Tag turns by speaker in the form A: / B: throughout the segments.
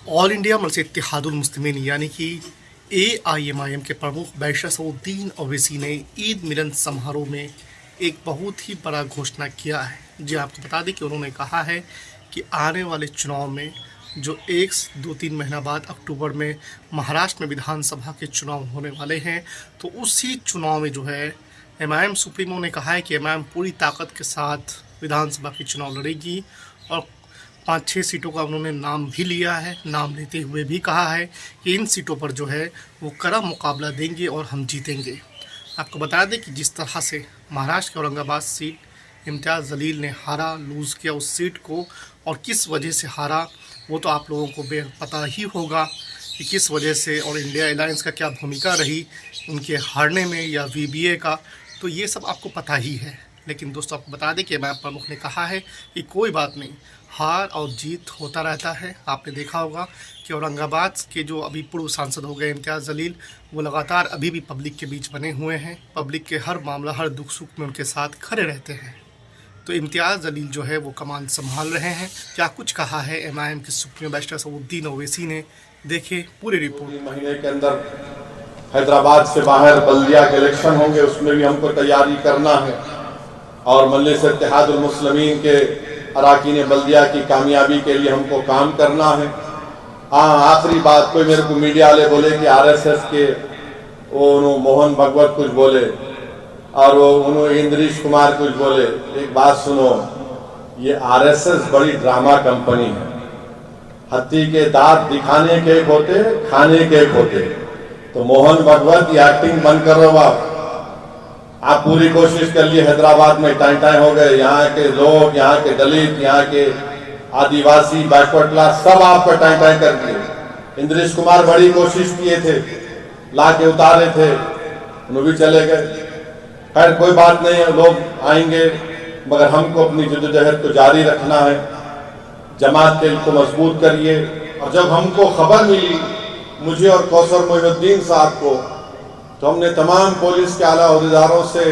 A: All India मजलिस इत्तेहादुल मुस्लिमीन यानी कि AIMIM के प्रमुख बैरिस्टर सऊद्दीन ओवैसी ने ईद मिलन समारोह में एक बहुत ही बड़ा घोषणा किया है। जी आपको बता दें कि उन्होंने कहा है कि आने वाले चुनाव में जो 1-2-3 महीना बाद अक्टूबर में महाराष्ट्र में विधानसभा के चुनाव होने वाले हैं, तो उसी चुनाव में जो है MIM सुप्रीमो ने कहा है कि MIM पूरी ताकत के साथ विधानसभा के चुनाव लड़ेगी और 5-6 सीटों का उन्होंने नाम भी लिया है। नाम लेते हुए भी कहा है कि इन सीटों पर जो है वो कड़ा मुकाबला देंगे और हम जीतेंगे। आपको बता दें कि जिस तरह से महाराष्ट्र के औरंगाबाद सीट इम्तियाज़ जलील ने लूज़ किया उस सीट को, और किस वजह से हारा वो तो आप लोगों को पता ही होगा कि किस वजह से, और इंडिया अलायंस का क्या भूमिका रही उनके हारने में या VBA का, तो ये सब आपको पता ही है। लेकिन दोस्तों आपको बता दें कि MIM प्रमुख ने कहा है कि कोई बात नहीं, हार और जीत होता रहता है। आपने देखा होगा कि औरंगाबाद के जो अभी पूर्व सांसद हो गए इम्तियाज़ जलील, वो लगातार अभी भी पब्लिक के बीच बने हुए हैं। पब्लिक के हर मामला, हर दुख सुख में उनके साथ खड़े रहते हैं। तो इम्तियाज़ जलील जो है वो कमान संभाल रहे हैं। क्या कुछ कहा है MIM के सुप्रीमो बैरिस्टर सऊद्दीन ओवैसी ने, देखें पूरी रिपोर्ट।
B: महीने के अंदर हैदराबाद से बाहर बल्दिया के इलेक्शन होंगे, उसमें भी हमको तैयारी करना है और मजलिस इत्तेहादुल मुस्लिमीन के अराकीन बल्दिया की कामयाबी के लिए हमको काम करना है। आखिरी बात, कोई मेरे को मीडिया वाले बोले कि RSS के वो मोहन भगवत कुछ बोले और वो इंद्रेश कुमार कुछ बोले। एक बात सुनो, ये RSS बड़ी ड्रामा कंपनी है। हत्ती के दांत दिखाने के एक होते, खाने के एक होते। तो मोहन भगवत की एक्टिंग बंद कर रहे हो आप पूरी कोशिश कर लिए। हैदराबाद में टाई टाई हो गए, यहाँ के लोग, यहाँ के दलित, यहाँ के आदिवासी, बैकवर्ड क्लास सब आपका टाई टाई कर दिए। इंद्रेश कुमार बड़ी कोशिश किए थे, ला के उतारे थे, उन्होंने भी चले गए। खैर कोई बात नहीं है, लोग आएंगे, मगर हमको अपनी जद्दोजहद को जारी रखना है। जमात के को मजबूत करिए। और जब हमको खबर मिली, मुझे और कौसर मोइनुद्दीन साहब को, तो हमने तमाम पुलिस के आला अहदेदारों से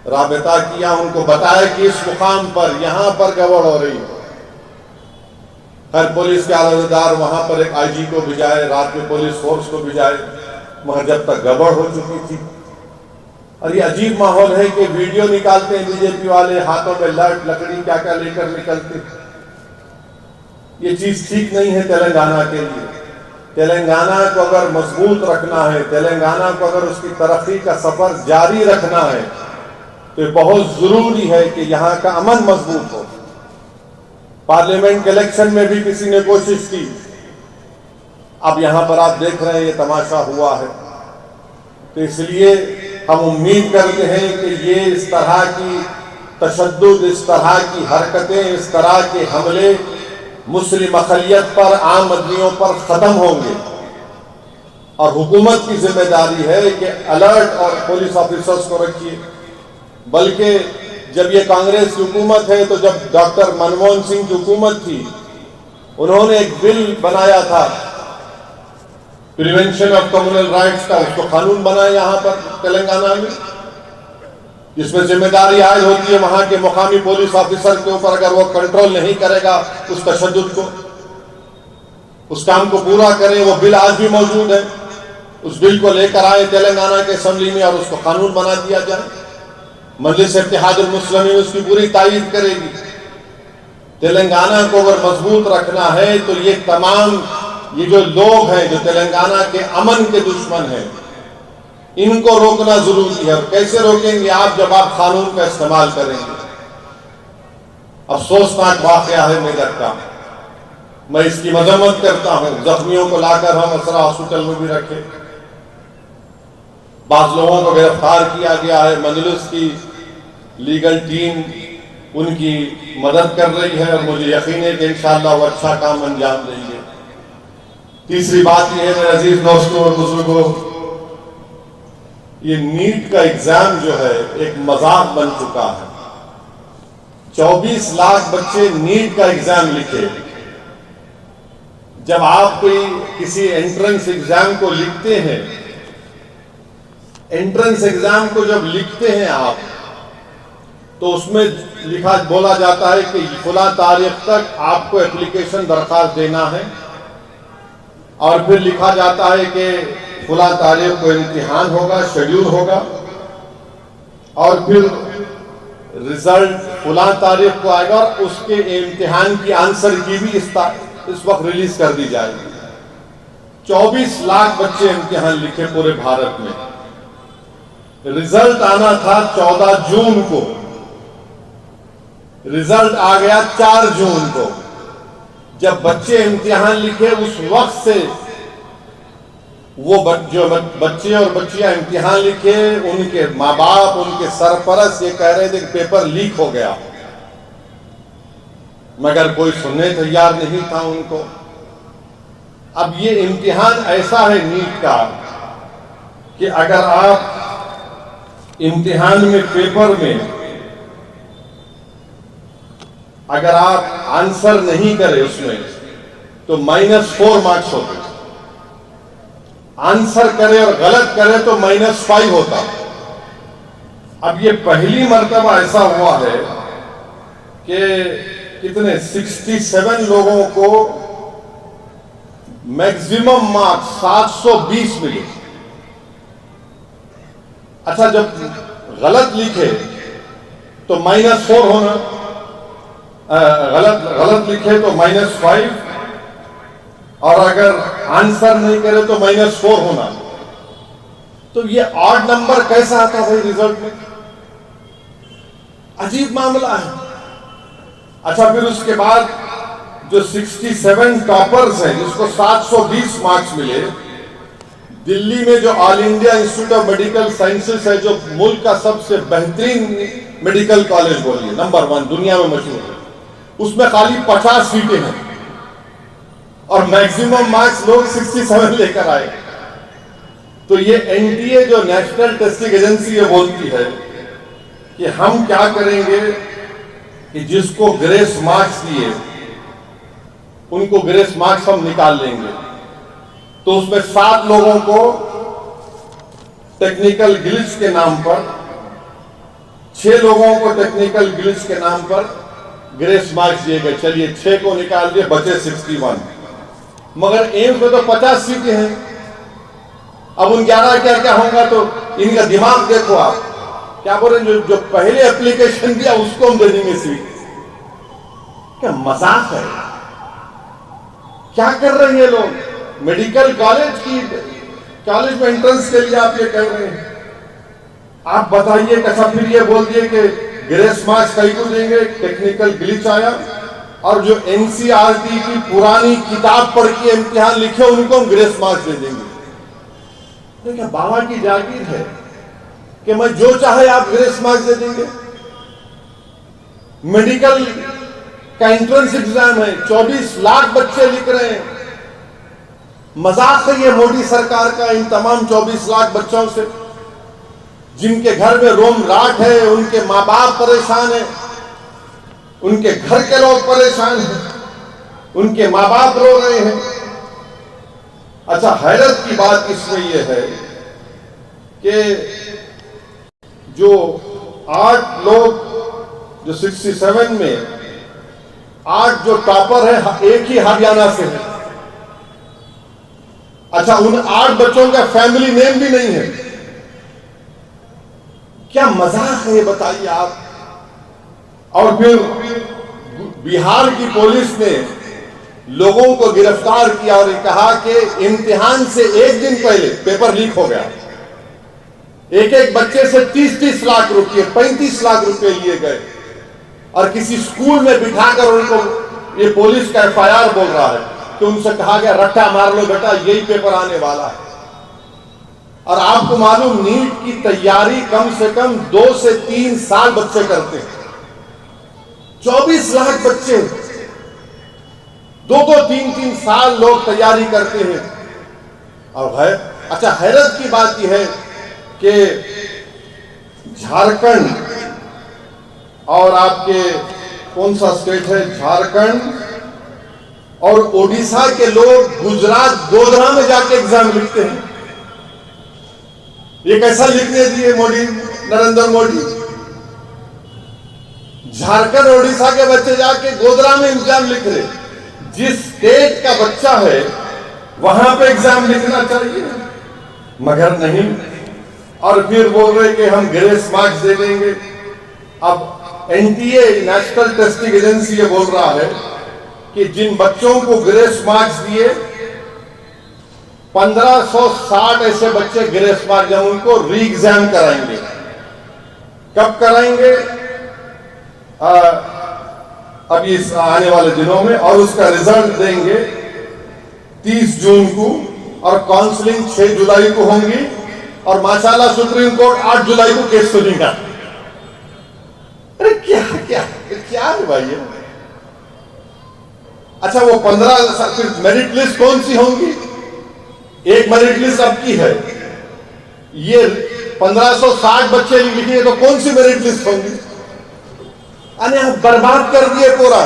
B: राबता किया, उनको बताया कि इस मुकाम पर यहाँ पर गड़बड़ हो रही है। हर पुलिस के आला अहदेदार वहाँ पर एक IG को भिजाए, रात में पुलिस फोर्स को भिजाए, मगर जब तक गड़बड़ हो चुकी थी। और ये अजीब माहौल है कि वीडियो निकालते हैं BJP वाले, हाथों में लकड़ी क्या क्या लेकर निकलते। ये चीज ठीक नहीं है तेलंगाना के लिए। तेलंगाना को अगर मजबूत रखना है, तेलंगाना को अगर उसकी तरक्की का सफर जारी रखना है, तो बहुत जरूरी है कि यहाँ का अमन मजबूत हो। पार्लियामेंट के इलेक्शन में भी किसी ने कोशिश की, अब यहाँ पर आप देख रहे हैं ये तमाशा हुआ है। तो इसलिए हम उम्मीद करते हैं कि ये इस तरह की तशद्दुद, इस तरह की हरकतें, इस तरह के हमले मुस्लिम अक़लियत पर, आम आदमियों पर खत्म होंगे। और हुकूमत की जिम्मेदारी है कि अलर्ट और पुलिस ऑफिसर्स को रखिए। बल्कि जब ये कांग्रेस की हुकूमत है, तो जब डॉक्टर मनमोहन सिंह की हुकूमत थी, उन्होंने एक बिल बनाया था प्रिवेंशन ऑफ कम्युनल राइट्स का, उसको कानून बनाया यहाँ पर तेलंगाना में, जिसमें जिम्मेदारी आयद होती है वहां के मुकामी पुलिस ऑफिसर के ऊपर। अगर वो कंट्रोल नहीं करेगा उस तशद्दुद को, उस काम को पूरा करें। वो बिल आज भी मौजूद है, उस बिल को लेकर आए तेलंगाना के असेंबली में और उसको कानून बना दिया जाए। मजलिस इत्तेहादुल मुस्लिमीन उसकी पूरी तायीद करेगी। तेलंगाना को अगर मजबूत रखना है, तो ये तमाम ये जो लोग हैं जो तेलंगाना के अमन के दुश्मन हैं, इनको रोकना जरूरी है। कैसे रोकेंगे आप, जब आप कानून का इस्तेमाल करेंगे। अफसोसनाक वाकया है मेरठ का, मैं इसकी मजम्मत करता हूं। जख्मियों को लाकर हम असरा हॉस्पिटल में भी रखे, बाज लोगों को गिरफ्तार किया गया है। मजलिस की लीगल टीम उनकी मदद कर रही है और मुझे यकीन है कि इंशाअल्लाह वो अच्छा काम अंजाम देंगे। तीसरी बात यह है मेरे अजीज दोस्तों और बुजुर्गों, ये नीट का एग्जाम जो है एक मजाक बन चुका है। 24 लाख बच्चे नीट का एग्जाम लिखे। जब आप कोई किसी एंट्रेंस एग्जाम को लिखते हैं, एंट्रेंस एग्जाम को जब लिखते हैं आप, तो उसमें बोला जाता है कि फला तारीख तक आपको एप्लीकेशन दरखास्त देना है और फिर लिखा जाता है कि फला तारीख को इम्तिहान होगा, शेड्यूल होगा, और फिर रिजल्ट फला तारीख को आएगा और उसके इम्तिहान की आंसर की भी इस वक्त रिलीज कर दी जाएगी। 24 लाख बच्चे इम्तिहान लिखे पूरे भारत में। रिजल्ट आना था 14 जून को, रिजल्ट आ गया 4 जून को। जब बच्चे इम्तिहान लिखे उस वक्त से वो जो बच्चे और बच्चियां इम्तिहान लिखे, उनके माँ बाप, उनके सरपरस्त ये कह रहे थे कि पेपर लीक हो गया, मगर कोई सुनने तैयार नहीं था उनको। अब ये इम्तिहान ऐसा है नीट का कि अगर आप इम्तिहान में, पेपर में अगर आप आंसर नहीं करें उसमें तो -4 मार्क्स होते, आंसर करे और गलत करे तो -5 होता। अब ये पहली मर्तबा ऐसा हुआ है कि कितने 67 लोगों को मैक्सिमम मार्क्स 720 मिले। अच्छा, जब गलत लिखे तो -4 होना, गलत लिखे तो -5, और अगर आंसर नहीं करे तो -4 होना। तो ये ऑड नंबर कैसा आता भाई रिजल्ट में? अजीब मामला है। अच्छा, फिर उसके बाद जो 67 टॉपर्स हैं जिसको 720 मार्क्स मिले, दिल्ली में जो all India institute of medical sciences है, जो मुल्क का सबसे बेहतरीन मेडिकल कॉलेज बोलिए, नंबर 1 दुनिया में मशहूर है, उसमें खाली 50 सीटें हैं और मैक्सिमम मार्क्स लोग 67 लेकर आए। तो ये एनटीए जो नेशनल टेस्टिंग एजेंसी ये बोलती है कि हम क्या करेंगे कि जिसको ग्रेस मार्क्स दिए उनको ग्रेस मार्क्स हम निकाल लेंगे। तो उसमें 7 लोगों को टेक्निकल ग्लिच के नाम पर, 6 लोगों को टेक्निकल ग्लिच के नाम पर ग्रेस मार्क्स दिए गए। चलिए 6 को निकाल दिए, बचे 61। मगर एम्स में तो 50 सीटें हैं। अब उन 11 क्या क्या होगा? तो इनका दिमाग देखो आप, क्या बोल रहे हैं, जो पहले एप्लीकेशन दिया उसको हम दे देंगे सीट। क्या मजाक है? क्या कर रहे हैं लोग? मेडिकल कॉलेज में एंट्रेंस के लिए आप ये कह रहे हैं। आप बताइए, कैसा फिर ये बोल दिए कि ग्रेस मार्क्स कई को देंगे, टेक्निकल ग्लिच आया, और जो एनसीईआरटी की पुरानी किताब पढ़ के इम्तिहान लिखे उनको हम ग्रेस मार्क्स दे देंगे। तो क्या बाबा की जागीर है कि मैं जो चाहे आप ग्रेस मार्क्स दे देंगे? मेडिकल का एंट्रेंस एग्जाम है, 24 लाख बच्चे लिख रहे हैं। मजाक है ये मोदी सरकार का इन तमाम 24 लाख बच्चों से, जिनके घर में रोम राट है, उनके माँ बाप परेशान है, उनके घर के लोग परेशान हैं, उनके माँ बाप रो रहे हैं। अच्छा, हैरत की बात इसमें यह है कि जो 8 लोग, जो 67 में 8 जो टॉपर है, एक ही हरियाणा से है। अच्छा, उन 8 बच्चों का फैमिली नेम भी नहीं है। क्या मजाक है ये बताइए आप। और फिर बिहार की पुलिस ने लोगों को गिरफ्तार किया और कहा कि इम्तिहान से एक दिन पहले पेपर लीक हो गया। एक बच्चे से 30-30 लाख रुपए, 35 लाख रुपए लिए गए और किसी स्कूल में बिठाकर उनको, ये पुलिस का FIR बोल रहा है कि उनसे कहा गया रट्टा मार लो बेटा, यही पेपर आने वाला है। और आपको मालूम, नीट की तैयारी कम से कम 2 से 3 साल बच्चे करते हैं। 24 लाख बच्चे 2-2, 3-3 साल लोग तैयारी करते हैं। और है, अच्छा, हैरत की बात यह है कि झारखंड और आपके कौन सा स्टेट है, झारखंड और ओडिशा के लोग गुजरात गोधरा में जाके एग्जाम लिखते हैं। ये कैसा लिखने दिए मोदी, नरेंद्र मोदी? झारखंड ओडिशा के बच्चे जाके गोधरा में एग्जाम लिख रहे। जिस स्टेट का बच्चा है वहां पे एग्जाम लिखना चाहिए, मगर नहीं। और फिर बोल रहे कि हम ग्रेस मार्क्स दे देंगे। अब एनटीए, नेशनल टेस्टिंग एजेंसी, ये बोल रहा है कि जिन बच्चों को ग्रेस मार्क्स दिए 1560 ऐसे बच्चे ग्रेस मार्क्स, हम उनको री एग्जाम कराएंगे। कब कराएंगे? अभी इस आने वाले दिनों में, और उसका रिजल्ट देंगे 30 जून को, और काउंसलिंग 6 जुलाई को होंगी, और माशाल्लाह सुप्रीम कोर्ट 8 जुलाई को केस सुनेगा। अरे क्या क्या क्या है भाई ये? अच्छा, वो 15 मेरिट लिस्ट कौन सी होंगी? एक मेरिट लिस्ट अब की है, ये 1560 बच्चे लिखे तो कौन सी मेरिट लिस्ट होंगी? अरे बर्बाद कर दिए पूरा।